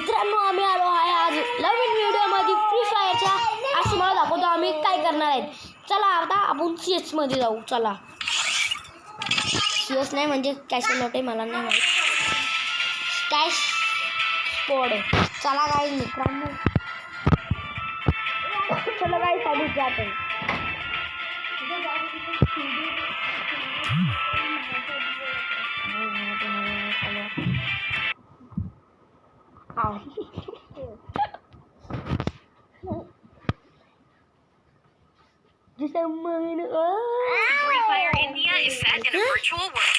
मित्रांनो आम्ही आलो आहे आज नवीन व्हिडिओमध्ये फ्री फायरच्या. आज तुम्हाला दाखवतो आम्ही काय करणार आहेत. चला आता आपण CS मध्ये जाऊ. चला CS नाही म्हणजे कॅश नोट आहे, मला नाही माहित. Cash squad. चला गाइस मित्रांनो, चला गाइस चालू जाते हैं. Free Fire India is set in a virtual world.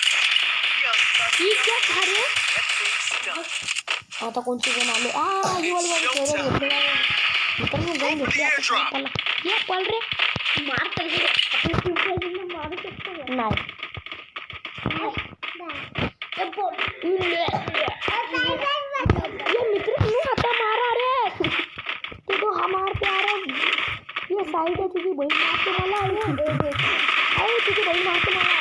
आता कोणती गेम आलो. ही वाली वाली फेवरेट घेतली आहे मित्रांनो. गेम घेतली आता चला ये पळ रे मार तर दे. मारू शकतो नाही ये मित्रांनो आता मारा रे. तू तो हमार प्यार ये साइड है. तुझी बहीण मारते मला. अरे तुझी बहीण मारते मला.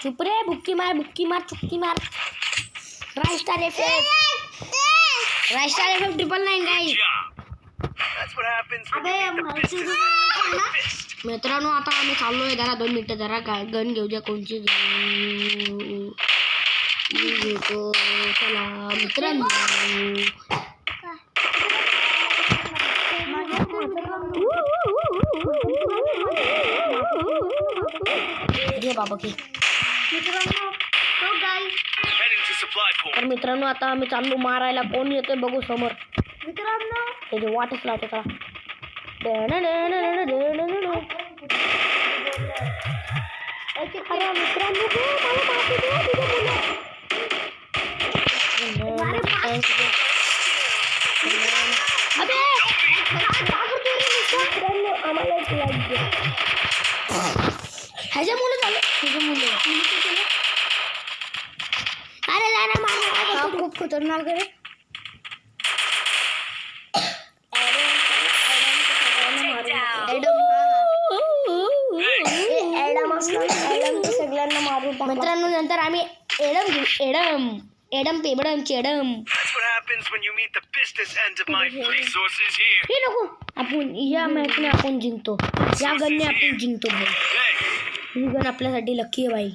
चुप रे. बुक्की मार चुक्की मार. राइस्टार एफ ट्रिपल 9 गाइस. मित्रांनो आता आम्ही चाललोय. जरा 2 मिनिटं जरा गन घेऊ द्या. कोणची घेतो चला मित्रांनो. घे बाबा की. तर मित्रांनो आता आम्ही चाललो मारायला. कोण येतोय बघू समोर. मित्रांनो त्याची वाटच लावतो चला. अरे मित्रांनो आम्हाला एक लाईक द्या. ह्याच्या मुलं झालं. अरे जाणार मार. खूप खतरनाक आहे. सगळ्यांना मारून. मित्रांनो नंतर आम्ही एडम पेबडम चेडम. हे नको. आपण या मॅच में आपण जिंकतो. या गनने आपण जिंकतो भाई. ही गन आपल्यासाठी लकी आहे भाई.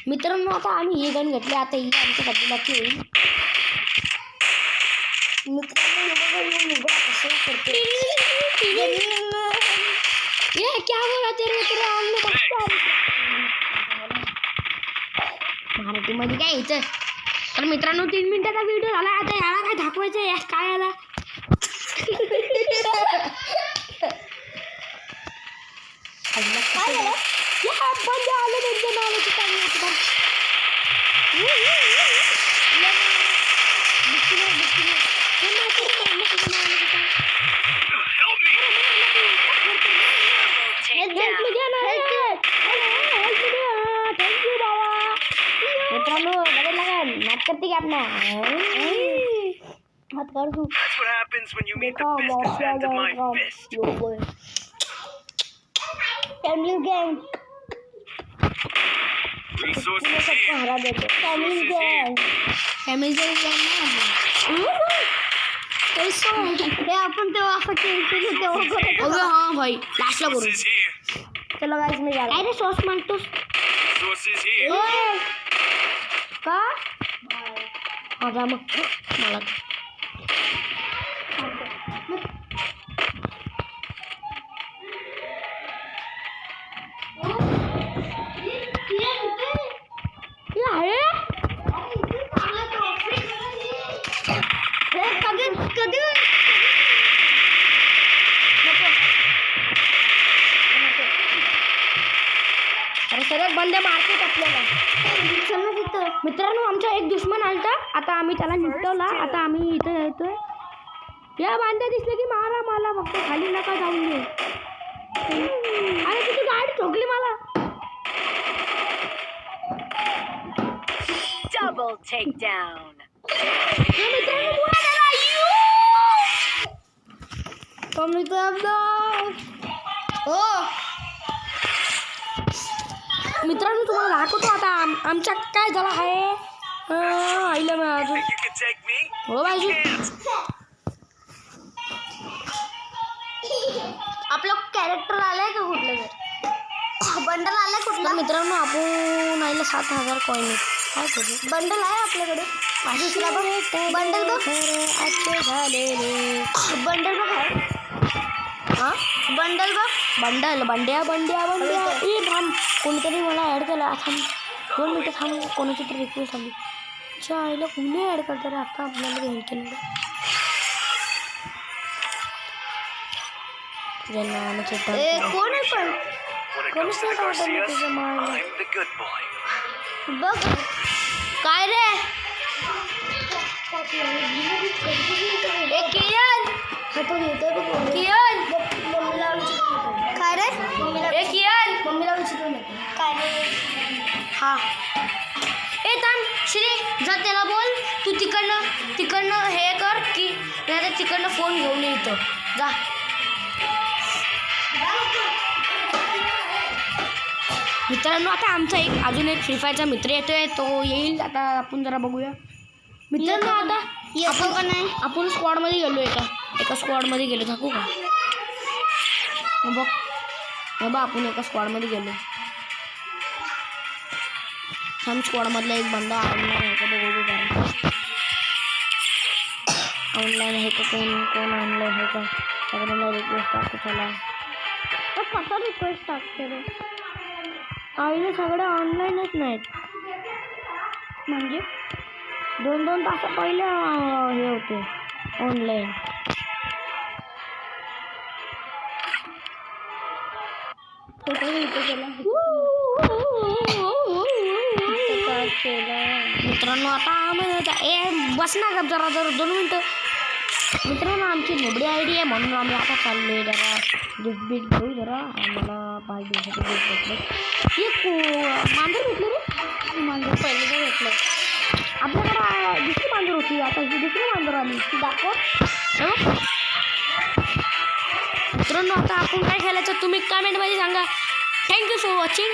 मित्रांनो आता आम्ही ही गन घेतली. आता ही आमच्यासाठी लकी होईल. मित्रांनो कसं करतो. ये क्या बोला तेरे मराठीमध्ये काय यायचं. तर मित्रांनो 3 मिनिटाचा व्हिडिओ झाला. आता याला काय दाखवायचं या काय याला. आलं त्यांच्या नावाची पाणी होतं. मित्रांनो बघितलं काय नाच करते की आपला हात काढू. फॅमिली गँग सबको हरा देते. फॅमिली गँग आपण तेव्हा हाँ भाई लास्टला करू. चलो गाइस मी काय रे सॉस मागतोस का. माझा मग मला कधी सगळ्यात बंद मार्केट आपल्याला. मित्रांनो आमचा एक दुश्मन आलता. आता आम्ही त्याला निपटवला. आता आम्ही इथे येतोय. या बांध्या दिसले की मारा मला. फक्त खाली नका जाऊन दे. अरे तुझी गाडी ठोकली मला. down. मित्रांनो बुवा झाला. हो मित्रांनो तुम्हाला दाखवतो आता आमच्या काय झालं आहे. आईला मी अजून You can take me. हो बाजू आपलं कॅरेक्टर आलंय का कुठलं तर बंडल आलंय कुठला मित्रांनो आपण आईला 7,000 कॉइन काय करू. बंडल आहे आपल्याकडे दुसरा बघ बंडल बघ बंडल बघ आहे हा बंडल बघ बंडल बंड्या ए थांब कोणीतरी मला ॲड केला थांब 2 मिनटं थांब कोणाची तरी रिक्वेस्ट आली. अच्छा आईला कुणी ॲड करतं रे आता आपल्याला घ्यायचं नाही कोण आहे पण When it कोणीच comes to नाही the आवडत Garcias, तुझं मायला. I'm the good boy. बघ काय रे ए किरण किरण काय रे ए किरण मम्मीला विचारून काय रे हा ए थांब श्री जा त्याला बोल तू तिकडनं हे कर की नाही तिकडनं फोन घेऊन ये इथं जा. मित्रांनो आता आमचा अजून एक फ्री फायरचा मित्र येतोय तो येईल आता आपण जरा बघूया. मित्रांनो आता येतो का नाही आपण स्क्वॉडमध्ये गेलो एका स्क्वॉडमध्ये गेलो दाखवू का बघ आपण एका स्क्वॉडमध्ये गेलो. हम स्क्वॉडमधला एक बंदा ऑनलाईन आहे का बघू जरा ऑनलाईन आहे का कोण ऑनलाईन आहे का सगळ्यांना रिक्वेस्ट टाकतो चला. कसा रिक्वेस्ट टाकते रे आईला सगळे ऑनलाईनच नाहीत म्हणजे 2-2 तास पहिले हे होते ऑनलाईन. मित्रांनो आता आम्ही बस ना का जरा 2 मिनटं. मित्रांनो आमची नोबडी आयडी आहे म्हणून आम्ही आता चाललोय जरा गिफ्ट बीट घेऊ जरा आम्हाला 5 दिवसाचे गिफ्ट भेटले. एक मांजर भेटले रे मांजर पहिले काय भेटलं आपल्याकडे दुसरी मांजर होती आता ही दुसरी मांजर आली ती दाखव. मित्रांनो आता आपण काय खेळायचं तुम्ही कमेंटमध्ये सांगा. Thank you for watching.